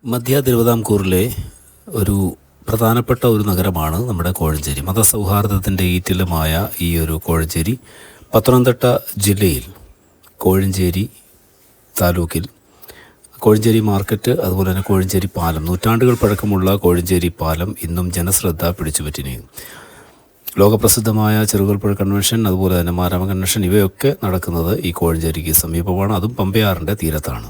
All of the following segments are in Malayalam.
മധ്യ തിരുവിതാംകൂറിലെ ഒരു പ്രധാനപ്പെട്ട ഒരു നഗരമാണ് നമ്മുടെ കോഴഞ്ചേരി. മതസൗഹാർദ്ദത്തിൻ്റെ ഈറ്റില്ലമായ ഈ ഒരു കോഴഞ്ചേരി പത്തനംതിട്ട ജില്ലയിൽ കോഴഞ്ചേരി താലൂക്കിൽ കോഴഞ്ചേരി മാർക്കറ്റ്, അതുപോലെ തന്നെ കോഴഞ്ചേരി പാലം, നൂറ്റാണ്ടുകൾ പഴക്കമുള്ള കോഴഞ്ചേരി പാലം ഇന്നും ജനശ്രദ്ധ പിടിച്ചുപറ്റിനിയും. ലോകപ്രസിദ്ധമായ ചെറുകോൽപ്പുഴ കൺവെൻഷൻ, അതുപോലെ തന്നെ മാരാമ കൺവെൻഷൻ, ഇവയൊക്കെ നടക്കുന്നത് ഈ കോഴഞ്ചേരിക്ക് സമീപമാണ്. അതും പമ്പയാറിൻ്റെ തീരത്താണ്.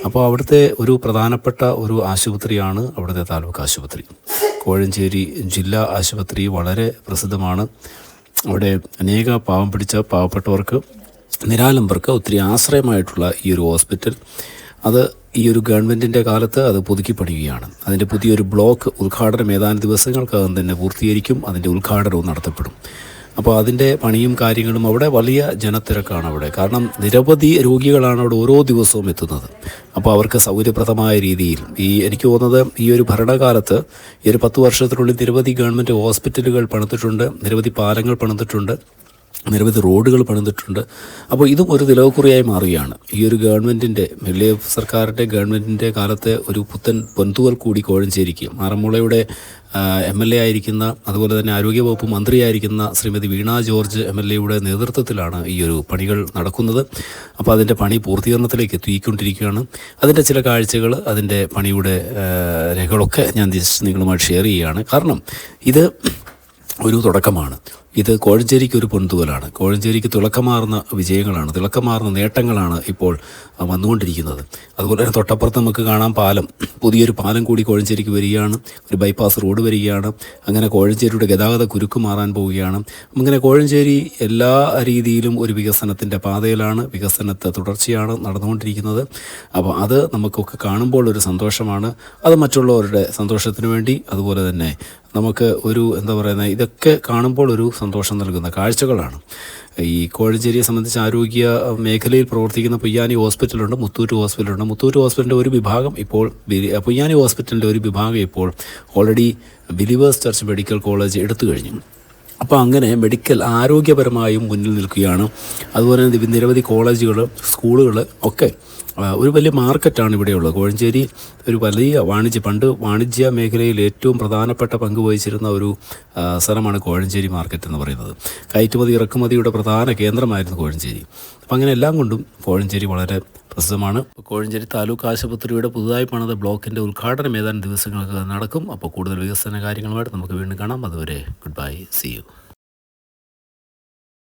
അപ്പോൾ അവിടുത്തെ ഒരു പ്രധാനപ്പെട്ട ഒരു ആശുപത്രിയാണ് അവിടുത്തെ താലൂക്ക് ആശുപത്രി. കോഴഞ്ചേരി ജില്ലാ ആശുപത്രി വളരെ പ്രസിദ്ധമാണ്. അവിടെ അനേക പാവം പിടിച്ച പാവപ്പെട്ടവർക്ക്, നിരാലംബർക്ക് ഒത്തിരി ആശ്രയമായിട്ടുള്ള ഈ ഒരു ഹോസ്പിറ്റൽ, അത് ഈ ഒരു ഗവൺമെൻറ്റിൻ്റെ കാലത്ത് അത് പുതുക്കി പണിയുകയാണ്. അതിൻ്റെ പുതിയൊരു ബ്ലോക്ക് ഉദ്ഘാടനം ഏതാനും ദിവസങ്ങൾക്കകം തന്നെ പൂർത്തീകരിക്കും. അതിൻ്റെ ഉദ്ഘാടനവും നടത്തപ്പെടും. അപ്പോൾ അതിൻ്റെ പണിയും കാര്യങ്ങളും, അവിടെ വലിയ ജനത്തിരക്കാണ് അവിടെ. കാരണം നിരവധി രോഗികളാണ് അവിടെ ഓരോ ദിവസവും എത്തുന്നത്. അപ്പോൾ അവർക്ക് സൗകര്യപ്രദമായ രീതിയിൽ എനിക്ക് തോന്നുന്നത് ഈ ഒരു ഭരണകാലത്ത് ഈ ഒരു 10 വർഷത്തിനുള്ളിൽ നിരവധി ഗവൺമെൻറ് ഹോസ്പിറ്റലുകൾ പണിതിട്ടുണ്ട്, നിരവധി പാലങ്ങൾ പണിതിട്ടുണ്ട്, നിരവധി റോഡുകൾ പണിതിട്ടുണ്ട്. അപ്പോൾ ഇതും ഒരു നിലവുകുറിയായി മാറുകയാണ്. ഈ ഒരു ഗവൺമെൻറ്റിൻ്റെ, LDF സർക്കാരിൻ്റെ ഗവൺമെൻറ്റിൻ്റെ കാലത്തെ ഒരു പുത്തൻ പൊൻതൂവൽ കൂടി കോഴഞ്ചേരിക്ക്. ആറന്മുളയുടെ MLA ആയിരിക്കുന്ന, അതുപോലെ തന്നെ ആരോഗ്യവകുപ്പ് മന്ത്രിയായിരിക്കുന്ന ശ്രീമതി വീണ ജോർജ് MLAയുടെ നേതൃത്വത്തിലാണ് ഈ ഒരു പണികൾ നടക്കുന്നത്. അപ്പോൾ അതിൻ്റെ പണി പൂർത്തീകരണത്തിലേക്ക് എത്തിക്കൊണ്ടിരിക്കുകയാണ്. അതിൻ്റെ ചില കാഴ്ചകൾ, അതിൻ്റെ പണിയുടെ രേഖകളൊക്കെ ഞാൻ നിങ്ങളുമായിട്ട് ഷെയർ ചെയ്യുകയാണ്. കാരണം ഇത് ഒരു തുടക്കമാണ്. ഇത് കോഴഞ്ചേരിക്ക് ഒരു പൊൻതൂവലാണ്. കോഴഞ്ചേരിക്ക് തിളക്കമാർന്ന വിജയങ്ങളാണ്, തിളക്കമാർന്ന നേട്ടങ്ങളാണ് ഇപ്പോൾ വന്നുകൊണ്ടിരിക്കുന്നത്. അതുപോലെ തന്നെ തൊട്ടപ്പുറത്ത് നമുക്ക് കാണാം പാലം, പുതിയൊരു പാലം കൂടി കോഴഞ്ചേരിക്ക് വരികയാണ്. ഒരു ബൈപ്പാസ് റോഡ് വരികയാണ്. അങ്ങനെ കോഴഞ്ചേരിയുടെ ഗതാഗത കുരുക്ക് മാറാൻ പോവുകയാണ്. അങ്ങനെ കോഴഞ്ചേരി എല്ലാ രീതിയിലും ഒരു വികസനത്തിൻ്റെ പാതയിലാണ്, വികസനത്തെ തുടർച്ചയാണ് നടന്നുകൊണ്ടിരിക്കുന്നത്. അപ്പോൾ അത് നമുക്കൊക്കെ കാണുമ്പോൾ ഒരു സന്തോഷമാണ്. അത് മറ്റുള്ളവരുടെ സന്തോഷത്തിന് വേണ്ടി, അതുപോലെ തന്നെ നമുക്ക് ഒരു ഇതൊക്കെ കാണുമ്പോൾ ഒരു സന്തോഷം നൽകുന്ന കാഴ്ചകളാണ്. ഈ കോഴഞ്ചേരിയെ സംബന്ധിച്ച് ആരോഗ്യ മേഖലയിൽ പ്രവർത്തിക്കുന്ന പൊയ്യാനി ഹോസ്പിറ്റലുണ്ട്, മുത്തൂറ്റ് ഹോസ്പിറ്റലുണ്ട്. മുത്തൂറ്റ് ഹോസ്പിറ്റലിൻ്റെ ഒരു വിഭാഗം ഇപ്പോൾ, പൊയ്യാനി ഹോസ്പിറ്റലിൻ്റെ ഒരു വിഭാഗം ഇപ്പോൾ already believers church medical college എടുത്തു കഴിഞ്ഞു. അപ്പോൾ അങ്ങനെ മെഡിക്കൽ ആരോഗ്യപരമായും മുന്നിൽ നിൽക്കുകയാണ്. അതുപോലെ തന്നെ നിരവധി കോളേജുകൾ, സ്കൂളുകൾ ഒക്കെ, ഒരു വലിയ മാർക്കറ്റാണ് ഇവിടെയുള്ളത്. കോഴഞ്ചേരി ഒരു വലിയ പണ്ട് വാണിജ്യ മേഖലയിൽ ഏറ്റവും പ്രധാനപ്പെട്ട പങ്ക് വഹിച്ചിരുന്ന ഒരു സ്ഥലമാണ് കോഴഞ്ചേരി മാർക്കറ്റ് എന്ന് പറയുന്നത്. കയറ്റുമതി ഇറക്കുമതിയുടെ പ്രധാന കേന്ദ്രമായിരുന്നു കോഴഞ്ചേരി. അപ്പം അങ്ങനെ എല്ലാം കൊണ്ടും കോഴഞ്ചേരി വളരെ പ്രസിദ്ധമാണ്. കോഴഞ്ചേരി താലൂക്ക് ആശുപത്രിയുടെ പുതുതായി പണിത ബ്ലോക്കിൻ്റെ ഉദ്ഘാടനം ഏതാനും ദിവസങ്ങൾക്ക് നടക്കും. അപ്പോൾ കൂടുതൽ വികസന കാര്യങ്ങളുമായിട്ട് നമുക്ക് വീണ്ടും കാണാം. അതുവരെ ഗുഡ് ബൈ, സീ യു.